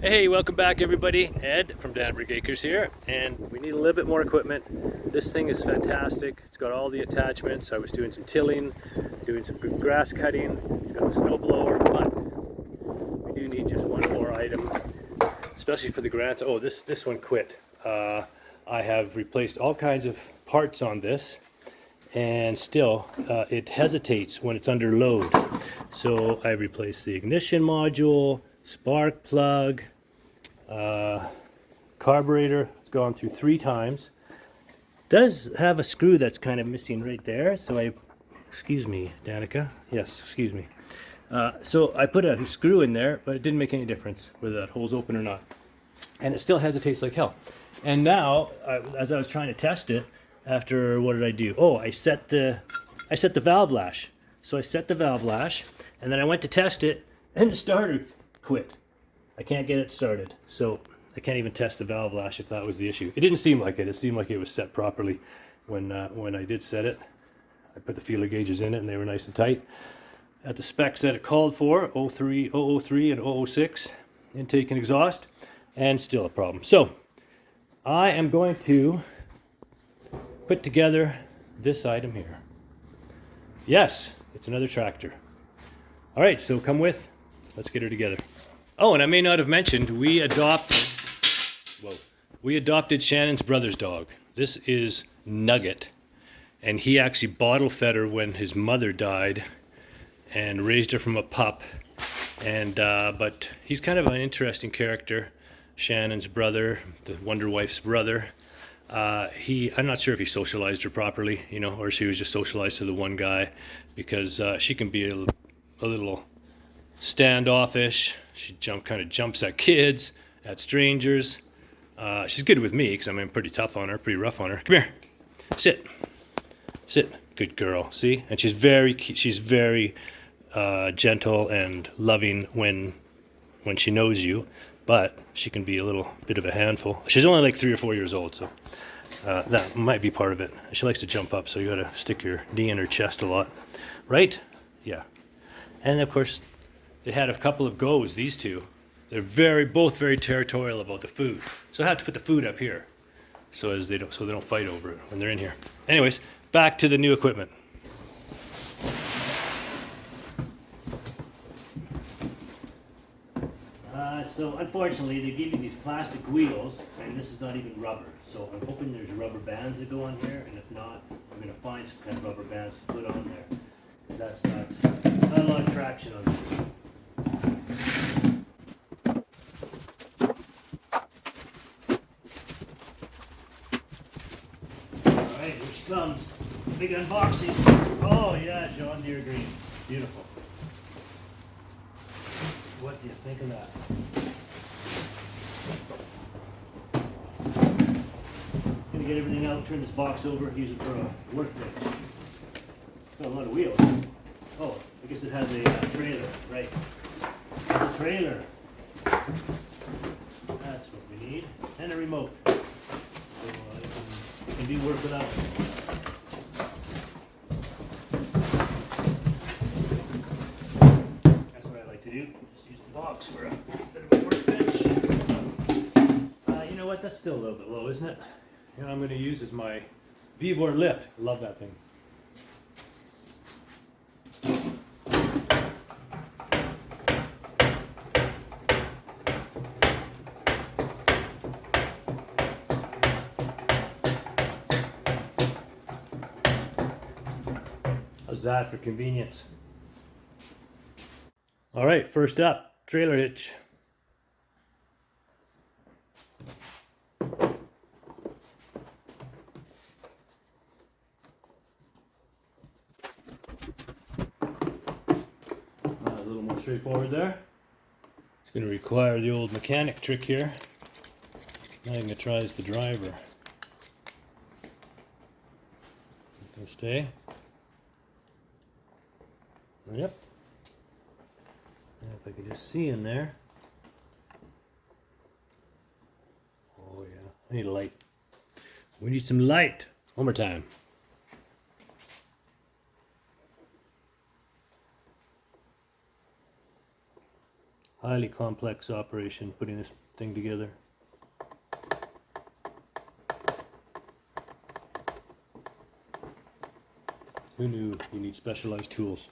Hey, welcome back everybody. Ed from Danbury Acres here, and we need a little bit more equipment. This thing is fantastic. It's got all the attachments. I was doing some tilling, doing some grass cutting. It's got the snow blower, but we do need just one more item, especially for the grants. Oh, this one quit. I have replaced all kinds of parts on this, and still it hesitates when it's under load. So I replaced the ignition module, spark plug, carburetor. It's gone through 3 times. Does have a screw that's kind of missing right there, so excuse me, Danica. Yes, excuse me. So I put a screw in there, but it didn't make any difference whether that hole's open or not. And it still hesitates like hell. And now, as I was trying to test it, after what did I do? Oh, I set the valve lash. So I set the valve lash, and then I went to test it, and the starter quit. I can't get it started, so I can't even test the valve lash if that was the issue. It didn't seem like it. It seemed like it was set properly when I did set it. I put the feeler gauges in it, and they were nice and tight. At the specs that it called for, 003 and 006, intake and exhaust, and still a problem. So I am going to put together this item here. Yes, it's another tractor. All right, so come with. Let's get her together. Oh, and I may not have mentioned, we adopted Shannon's brother's dog. This is Nugget, and he actually bottle fed her when his mother died and raised her from a pup. And but he's kind of an interesting character. Shannon's brother, the Wonder Wife's brother. I'm not sure if he socialized her properly, or she was just socialized to the one guy, because she can be a little standoffish. She kind of jumps at kids, at strangers. She's good with me because I'm pretty tough on her, pretty rough on her. Come here, sit, good girl. See, and she's very gentle and loving when she knows you, but she can be a little bit of a handful. She's only like 3 or 4 years old, so that might be part of it. She likes to jump up, so you got to stick your knee in her chest a lot, right? Yeah, and of course. They had a couple of goes, these two. They're both very territorial about the food. So I have to put the food up here so they don't fight over it when they're in here. Anyways, back to the new equipment. So unfortunately, they give you these plastic wheels, and this is not even rubber. So I'm hoping there's rubber bands that go on here, and if not, I'm going to find some kind of rubber bands to put on there. That's not a lot of traction on this. Alright, here she comes. Big unboxing. Oh yeah, John Deere green. Beautiful. What do you think of that? Gonna get everything out, turn this box over, use it for a workbench. Got a lot of wheels. Oh, I guess it has a trailer, right? It has a trailer. That's what we need. And a remote. So it can be worked without it. That's what I like to do. Just use the box for a bit of a workbench. You know what? That's still a little bit low, isn't it? And I'm going to use as my V-Bore lift. I love that thing. How's that for convenience? All right, first up, trailer hitch. A little more straightforward there. It's going to require the old mechanic trick here. Magnetize the driver. Gonna stay. Yep. If I could just see in there. Oh yeah, I need a light. We need some light. One more time. highly complex operation putting this thing together. Who knew you need specialized tools?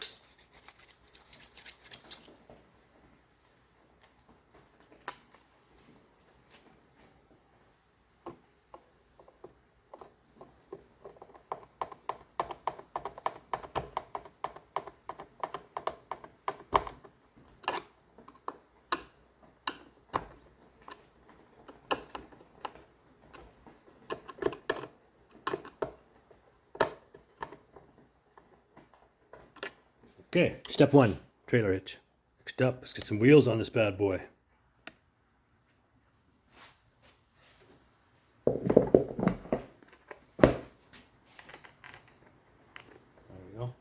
Okay, step one, trailer hitch. Next up, let's get some wheels on this bad boy. There we go.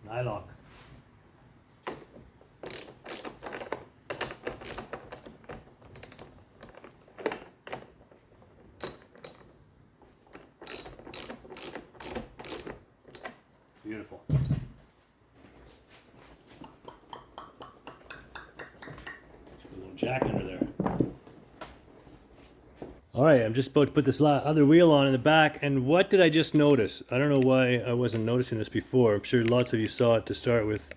Nylock. Beautiful. A little jack under there. All right, I'm just about to put this other wheel on in the back, and what did I just notice? I don't know why I wasn't noticing this before. I'm sure lots of you saw it to start with.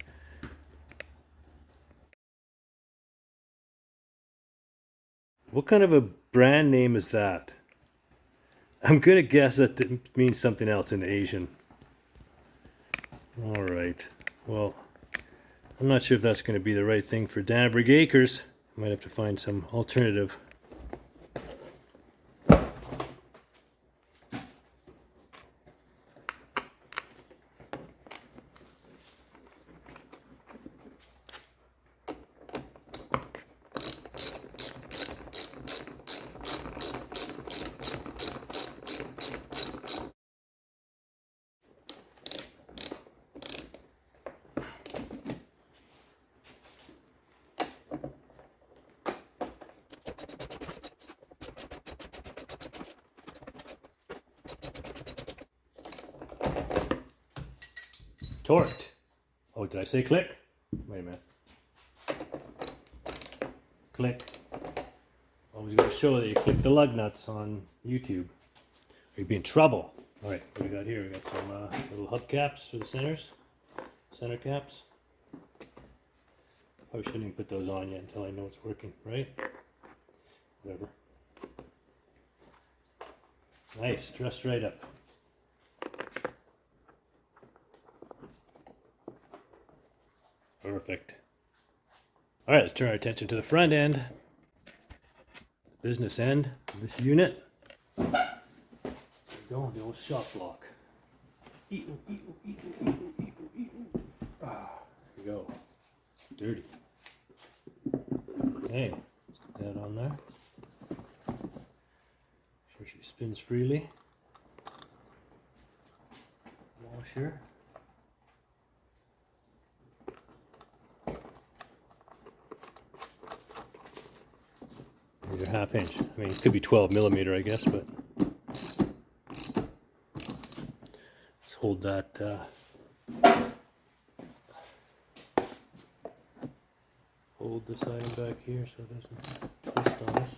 What kind of a brand name is that? I'm gonna guess that it means something else in Asian. All right, well, I'm not sure if that's going to be the right thing for Dannebrog Acres. I might have to find some alternative. Torqued. Oh, did I say click? Wait a minute. Click. Always got to show that you click the lug nuts on YouTube, or you'd be in trouble. All right, what do we got here? We got some little hub caps for the center caps. Probably shouldn't even put those on yet until I know it's working, right? Whatever. Nice, dressed right up. Perfect. All right, let's turn our attention to the front end, business end of this unit. There we go, the old shop block. Ah, there we go. Dirty. Okay, let's get that on there. Sure she spins freely. Washer. These are 1/2 inch. I mean, it could be 12 millimeter, I guess, but let's hold that. Hold this item back here so it doesn't twist on us.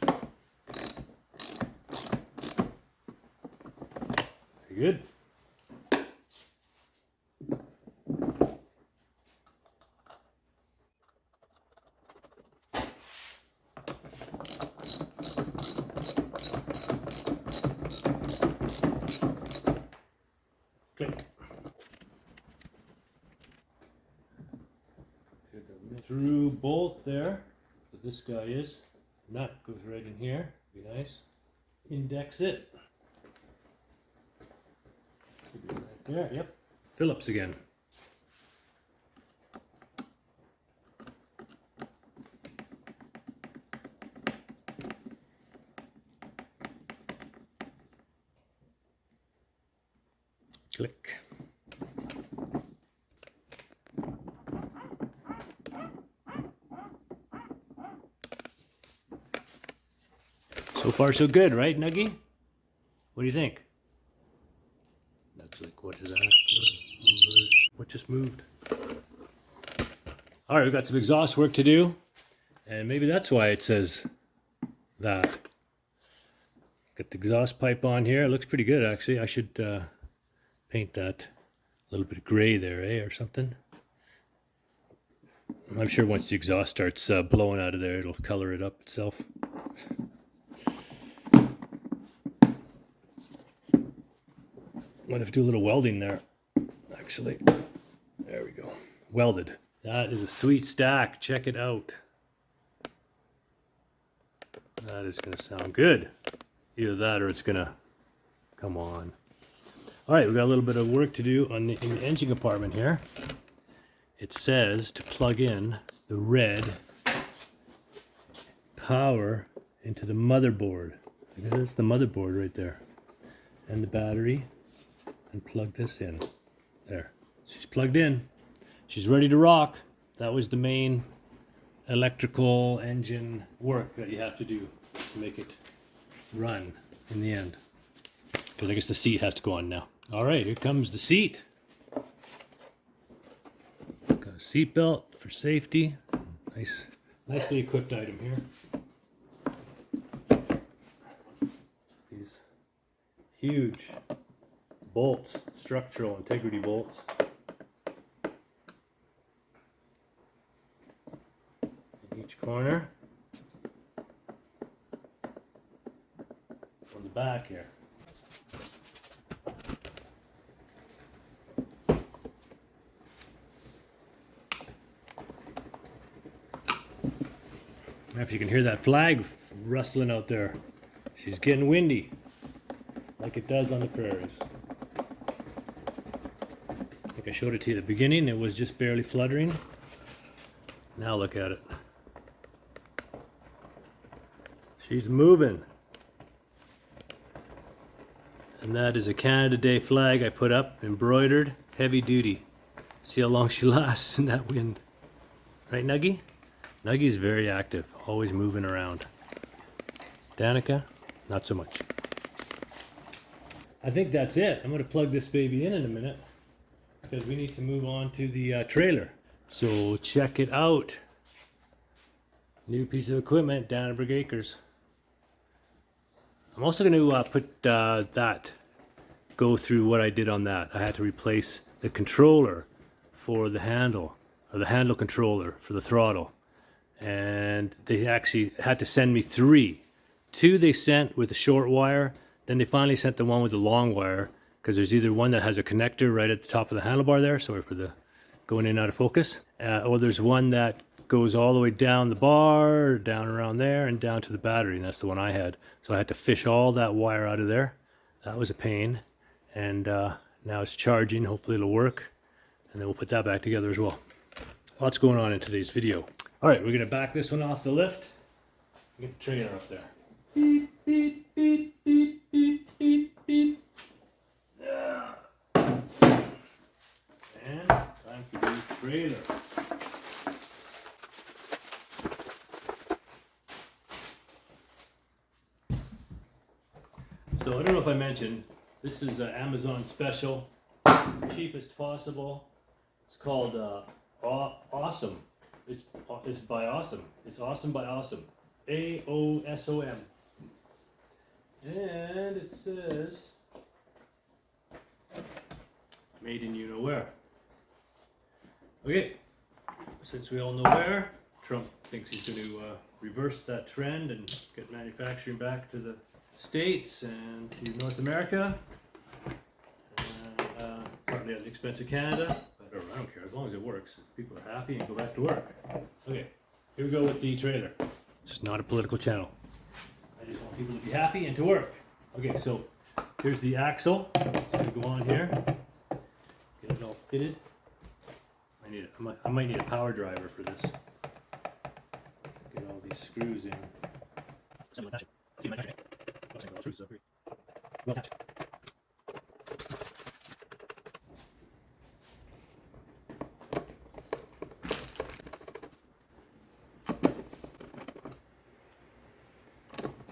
Very good. Click. Through bolt there, but this guy is. Nut goes right in here. Be nice. Index it. Right there. Yep. Phillips again. Click. So far so good, right, Nuggy? What do you think? Looks like, what is that? What just moved? All right, we've got some exhaust work to do, and maybe that's why it says that. Got the exhaust pipe on here. It looks pretty good, actually. I should paint that a little bit gray there, or something. I'm sure once the exhaust starts blowing out of there, it'll color it up itself. Might have to do a little welding there, actually. There we go. Welded. That is a sweet stack. Check it out. That is going to sound good. Either that or it's going to come on. All right, we've got a little bit of work to do in the engine compartment here. It says to plug in the red power into the motherboard. That's the motherboard right there. And the battery. And plug this in. There. She's plugged in. She's ready to rock. That was the main electrical engine work that you have to do to make it run in the end. Because I guess the seat has to go on now. All right, here comes the seat. Got a seat belt for safety. Nicely equipped item here. These huge bolts, structural integrity bolts. In each corner. On the back here. If you can hear that flag rustling out there, she's getting windy, like it does on the prairies. I think I showed it to you at the beginning. It was just barely fluttering. Now look at it. She's moving. And that is a Canada Day flag I put up, embroidered, heavy duty. See how long she lasts in that wind. Right, Nuggie? Nuggie's very active, always moving around. Danica, not so much. I think that's it. I'm going to plug this baby in a minute because we need to move on to the trailer. So check it out. New piece of equipment, Danneberg Acres. I'm also going to put go through what I did on that. I had to replace the controller for the handle, or the handle controller for the throttle. And they actually had to send me 3. 2 they sent with a short wire, then they finally sent the one with the long wire, because there's either one that has a connector right at the top of the handlebar there, sorry for the going in and out of focus, or there's one that goes all the way down the bar, down around there, and down to the battery, and that's the one I had. So I had to fish all that wire out of there. That was a pain, and now it's charging. Hopefully it'll work, and then we'll put that back together as well. Lots going on in today's video. All right, we're gonna back this one off the lift. Get the trailer up there. Beep, beep, beep, beep, beep, beep, beep. Yeah. And time to do the trailer. So I don't know if I mentioned, this is an Amazon special, cheapest possible. It's called Awesome. It's by Awesome. It's Awesome by Awesome. AOSOM. And it says made in you know where. Okay, since we all know where, Trump thinks he's going to reverse that trend and get manufacturing back to the States and to North America, partly at the expense of Canada. I don't care, as long as it works. People are happy and go back to work. Okay, here we go with the trailer. It's not a political channel. I just want people to be happy and to work. Okay, so here's the axle. It's going to go on here. Get it all fitted. I might need a power driver for this. Get all these screws in.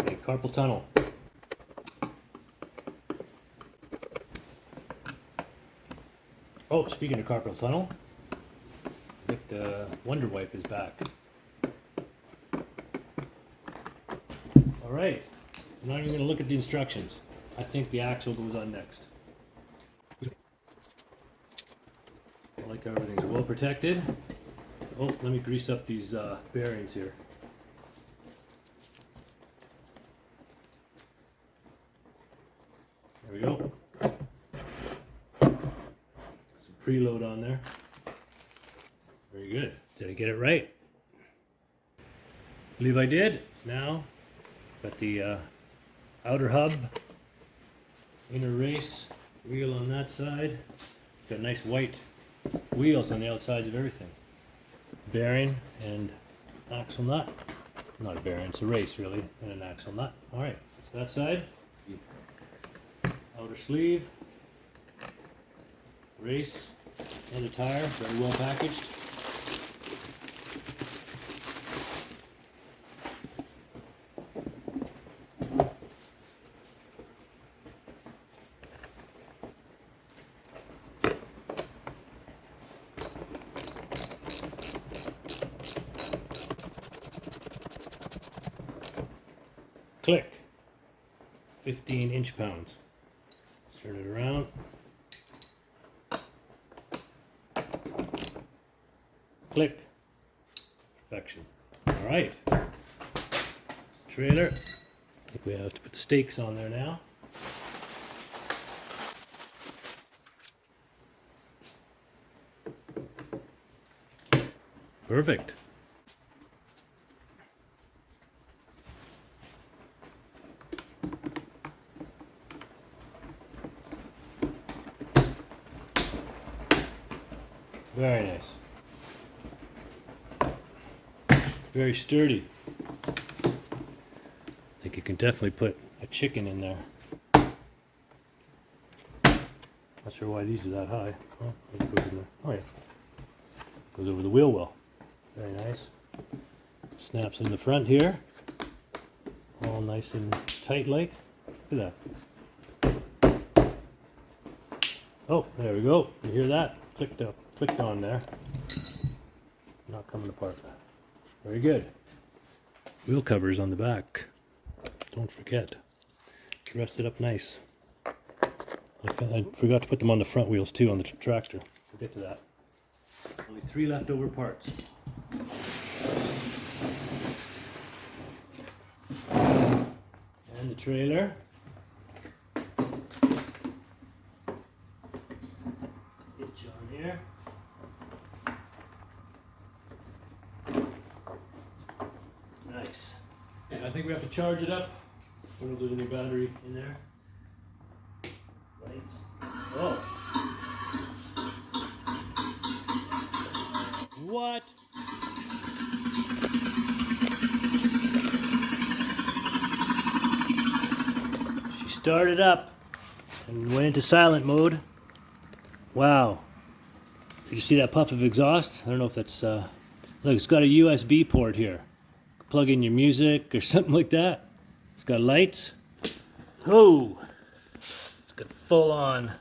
Okay, carpal tunnel. Oh, speaking of carpal tunnel, the Wonder Wife is back. All right, I'm not even going to look at the instructions. I think the axle goes on next. I like how everything's well protected. Oh, let me grease up these bearings here. There we go. Some preload on there. Very good. Did I get it right? I believe I did. Now, got the outer hub, inner race, wheel on that side. Got nice white wheels on the outsides of everything. Bearing and axle nut. Not a bearing, it's a race really, and an axle nut. Alright, that's that side. Outer sleeve. Race. And a tire, very well packaged. Click. 15 inch-pounds. Turn it around. Click. Perfection. Alright. This trailer. I think we have to put the stakes on there now. Perfect. Very nice. Very sturdy. I think you can definitely put a chicken in there. Not sure why these are that high. Oh, it goes in there. Oh yeah. Goes over the wheel well. Very nice. Snaps in the front here. All nice and tight like. Look at that. Oh, there we go. You hear that? Clicked on there. Not coming apart. Very good. Wheel covers on the back. Don't forget. Dress it up nice. I forgot to put them on the front wheels too on the tractor. We'll get to that. Only 3 leftover parts. And the trailer. Hitch on here. Nice. And I think we have to charge it up. I don't know if there's any battery in there. Lights. Oh. What? She started up and went into silent mode. Wow. Did you see that puff of exhaust? I don't know if that's look, it's got a USB port here. Plug in your music or something like that. It's got lights. Oh, it's got full-on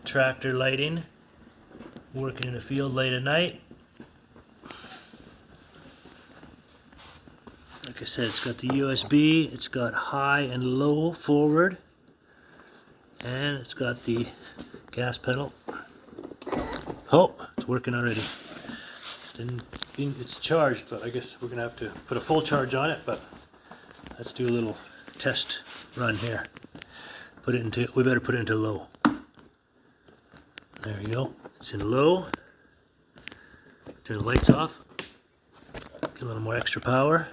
tractor lighting. Working in the field late at night. Like I said, it's got the USB. It's got high and low forward, and it's got the gas pedal. Oh, it's working already. It's charged, but I guess we're gonna have to put a full charge on it. But let's do a little test run here. Put it into. We better put it into low. There we go. It's in low. Turn the lights off. Get a little more extra power.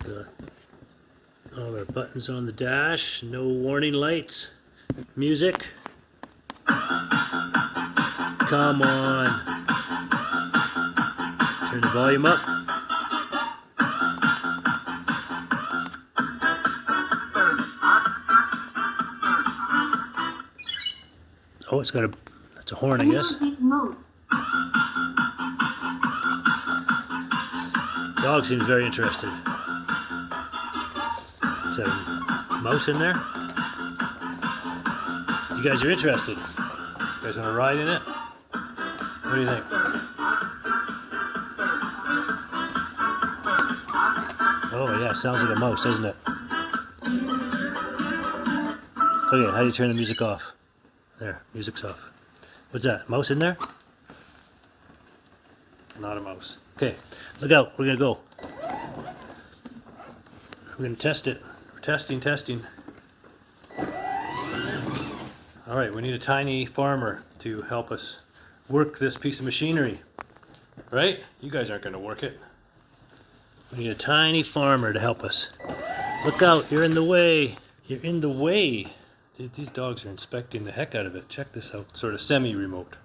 Got all our buttons on the dash. No warning lights. Music. Come on. Turn the volume up. Oh, it's got a, that's a horn, I guess. Dog seems very interested. Is that a mouse in there? You guys are interested? You guys want to ride in it? What do you think? Oh yeah, sounds like a mouse, doesn't it? Okay, how do you turn the music off? There, music's off. What's that? Mouse in there? Not a mouse. Okay, look out. We're gonna go. We're gonna test it. We're testing. All right, we need a tiny farmer to help us work this piece of machinery. Right? You guys aren't gonna work it. We need a tiny farmer to help us. Look out, you're in the way. You're in the way. These dogs are inspecting the heck out of it. Check this out, sort of semi-remote.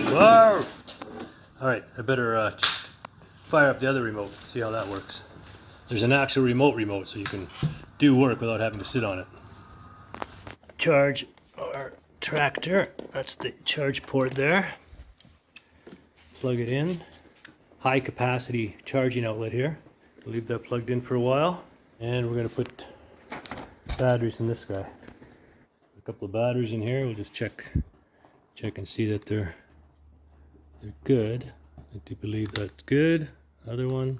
Whoa! All right, I better fire up the other remote, see how that works. There's an actual remote, so you can do work without having to sit on it. Charge our tractor. That's the charge port there. Plug it in. High capacity charging outlet here. We'll leave that plugged in for a while. And we're going to put batteries in this guy. A couple of batteries in here. We'll just check and see that they're good. I do believe that's good. Other one.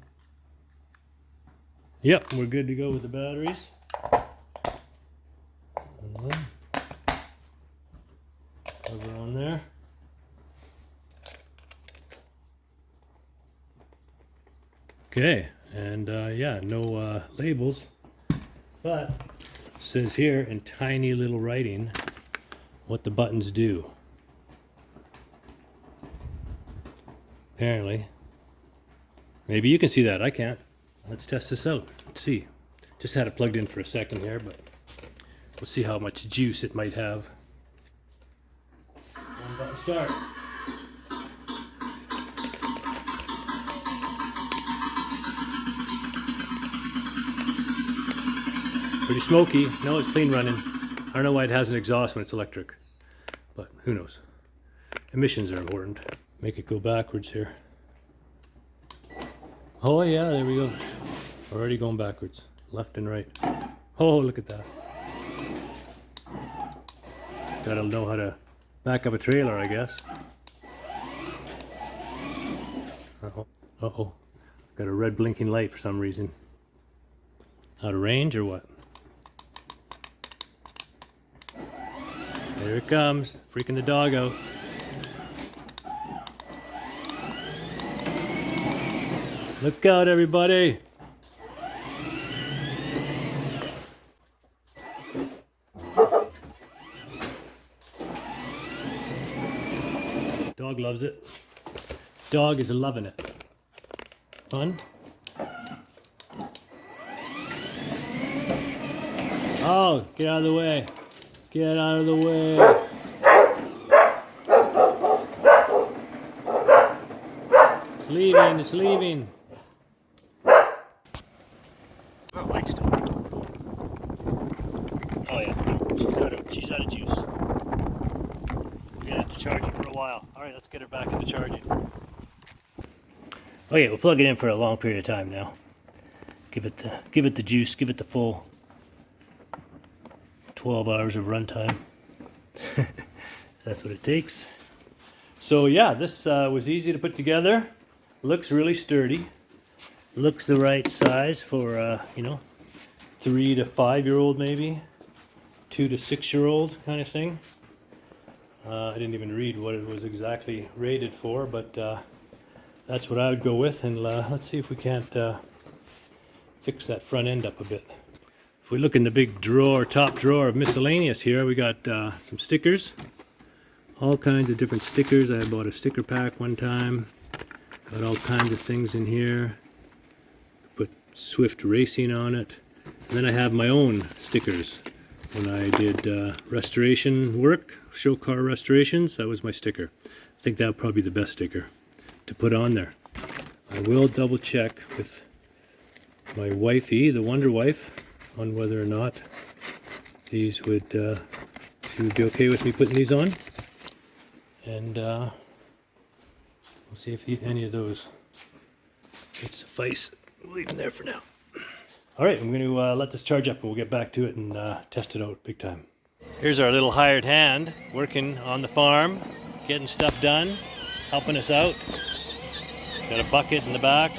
Yep, we're good to go with the batteries. Cover on there. Okay, and yeah, no labels, but it says here in tiny little writing what the buttons do. Apparently. Maybe you can see that, I can't. Let's test this out. Let's see. Just had it plugged in for a second here, but we'll see how much juice it might have. And button start. Pretty smoky. No, it's clean running. I don't know why it has an exhaust when it's electric, but who knows. Emissions are important. Make it go backwards here. Oh yeah, there we go. Already going backwards, left and right. Oh, look at that. Gotta know how to back up a trailer, I guess. Uh-oh. Got a red blinking light for some reason. Out of range or what? There it comes, freaking the dog out. Look out, everybody! Dog loves it. Dog is loving it. Fun? Oh, get out of the way. Get out of the way. It's leaving, it's leaving. Oh, light's still on. Oh yeah, she's out of juice. We're gonna have to charge it for a while. Alright, let's get her back into charging. Okay, we'll plug it in for a long period of time now. Give it the juice, give it the full 12 hours of runtime. That's what it takes. So yeah, this was easy to put together. Looks really sturdy. Looks the right size for, you know, 3 to 5 year old maybe. 2 to 6 year old kind of thing. I didn't even read what it was exactly rated for, but that's what I would go with. And let's see if we can't fix that front end up a bit. If we look in the big drawer, top drawer of miscellaneous here, we got some stickers. All kinds of different stickers. I bought a sticker pack one time. Got all kinds of things in here. Put Swift Racing on it. And then I have my own stickers. When I did restoration work, show car restorations, that was my sticker. I think that would probably be the best sticker to put on there. I will double check with my wifey, the Wonder Wife, on whether or not these would, she would be okay with me putting these on. And we'll see if any of those would suffice. We'll leave them there for now. All right, I'm going to let this charge up and we'll get back to it and test it out big time. Here's our little hired hand working on the farm, getting stuff done, helping us out. Got a bucket in the back.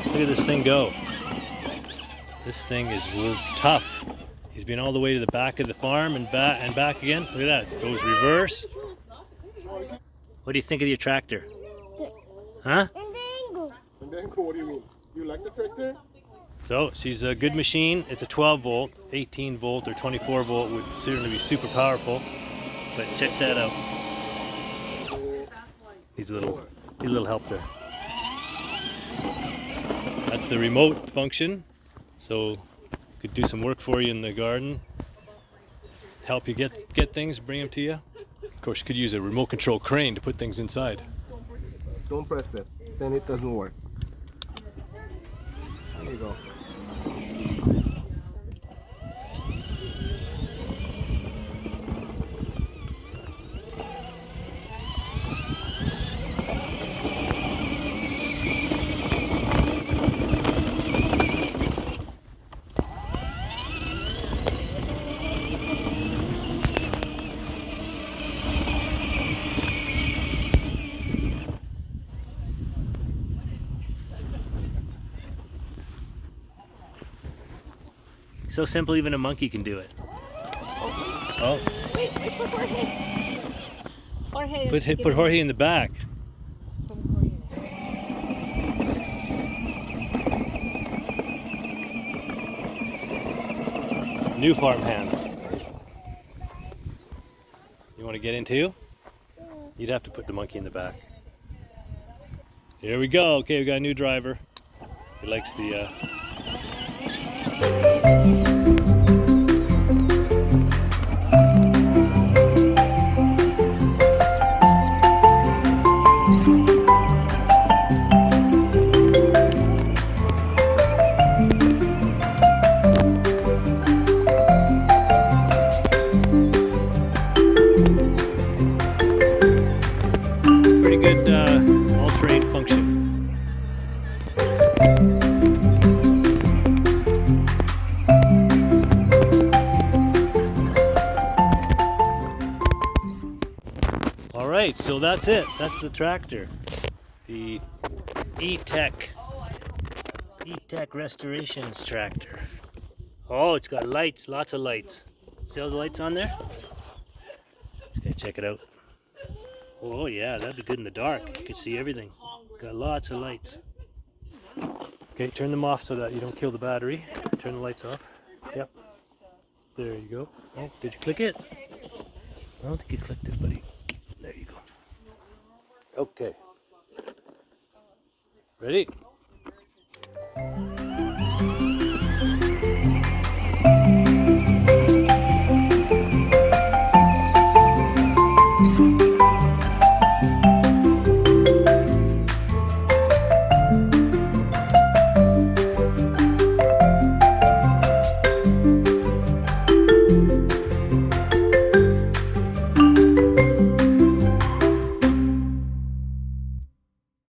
Look at this thing go. This thing is tough. He's been all the way to the back of the farm and back again. Look at that, it goes reverse. What do you think of your tractor? Huh? What do you mean? You like the tractor? So she's a good machine. It's a 12 volt, 18 volt or 24 volt would certainly be super powerful. But check that out. Needs a little help there. That's the remote function. So could do some work for you in the garden. Help you get things, bring them to you. Of course, you could use a remote control crane to put things inside. Don't press it, then it doesn't work. There you go. So simple, even a monkey can do it. Oh. Wait, put Jorge. Jorge. Put Jorge in the back. New farm hand. You want to get in too? You'd have to put the monkey in the back. Here we go. Okay, we got a new driver. He likes the pretty good all-terrain function. All right, so that's it. That's the tractor. The E-Tech Restorations tractor. Oh, it's got lights, lots of lights. See all the lights on there? Okay, check it out. Oh yeah, that'd be good in the dark. You can see everything. Got lots of lights. Okay, turn them off so that you don't kill the battery. Turn the lights off. Yep. There you go. Oh, did you click it? I don't think you clicked it, buddy. There you go. Okay. Ready?